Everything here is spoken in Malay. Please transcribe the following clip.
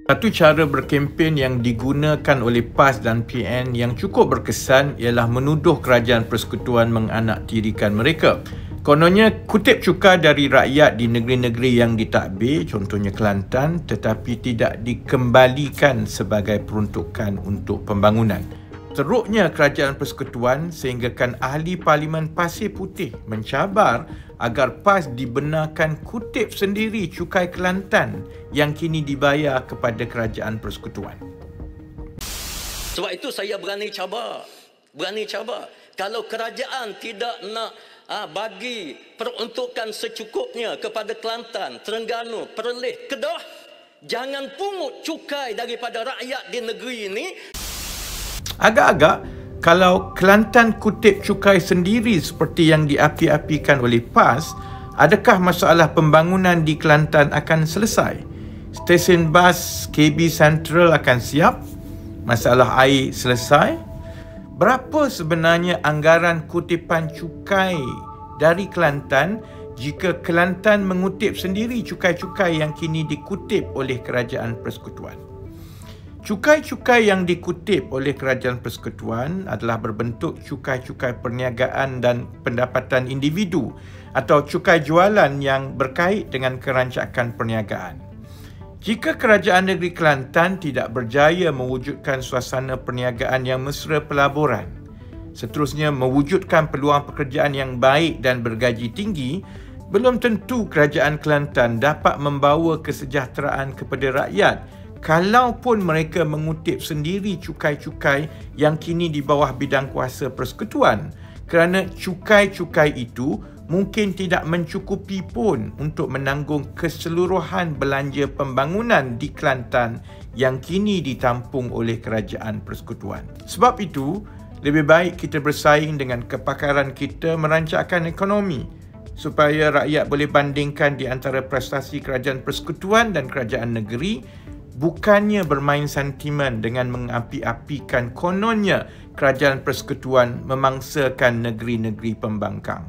Satu cara berkempen yang digunakan oleh PAS dan PN yang cukup berkesan ialah menuduh kerajaan persekutuan menganaktirikan mereka. Kononnya kutip cukai dari rakyat di negeri-negeri yang ditadbir, contohnya Kelantan, tetapi tidak dikembalikan sebagai peruntukan untuk pembangunan. Teruknya kerajaan persekutuan sehinggakan ahli Parlimen Pasir Putih mencabar agar PAS dibenarkan kutip sendiri cukai Kelantan yang kini dibayar kepada kerajaan persekutuan. Sebab itu saya berani cabar. Kalau kerajaan tidak nak bagi peruntukan secukupnya kepada Kelantan, Terengganu, Perlis, Kedah, jangan pungut cukai daripada rakyat di negeri ini. Agak-agak, kalau Kelantan kutip cukai sendiri seperti yang diapi-apikan oleh PAS, adakah masalah pembangunan di Kelantan akan selesai? Stesen bas KB Central akan siap? Masalah air selesai? Berapa sebenarnya anggaran kutipan cukai dari Kelantan jika Kelantan mengutip sendiri cukai-cukai yang kini dikutip oleh kerajaan persekutuan? Cukai-cukai yang dikutip oleh kerajaan persekutuan adalah berbentuk cukai-cukai perniagaan dan pendapatan individu atau cukai jualan yang berkait dengan kerancakan perniagaan. Jika kerajaan negeri Kelantan tidak berjaya mewujudkan suasana perniagaan yang mesra pelaburan, seterusnya mewujudkan peluang pekerjaan yang baik dan bergaji tinggi, belum tentu kerajaan Kelantan dapat membawa kesejahteraan kepada rakyat kalaupun mereka mengutip sendiri cukai-cukai yang kini di bawah bidang kuasa persekutuan, kerana cukai-cukai itu mungkin tidak mencukupi pun untuk menanggung keseluruhan belanja pembangunan di Kelantan yang kini ditampung oleh kerajaan persekutuan. Sebab itu, lebih baik kita bersaing dengan kepakaran kita merancangkan ekonomi supaya rakyat boleh bandingkan di antara prestasi kerajaan persekutuan dan kerajaan negeri, bukannya bermain sentimen dengan mengapi-apikan kononnya kerajaan persekutuan memangsakan negeri-negeri pembangkang.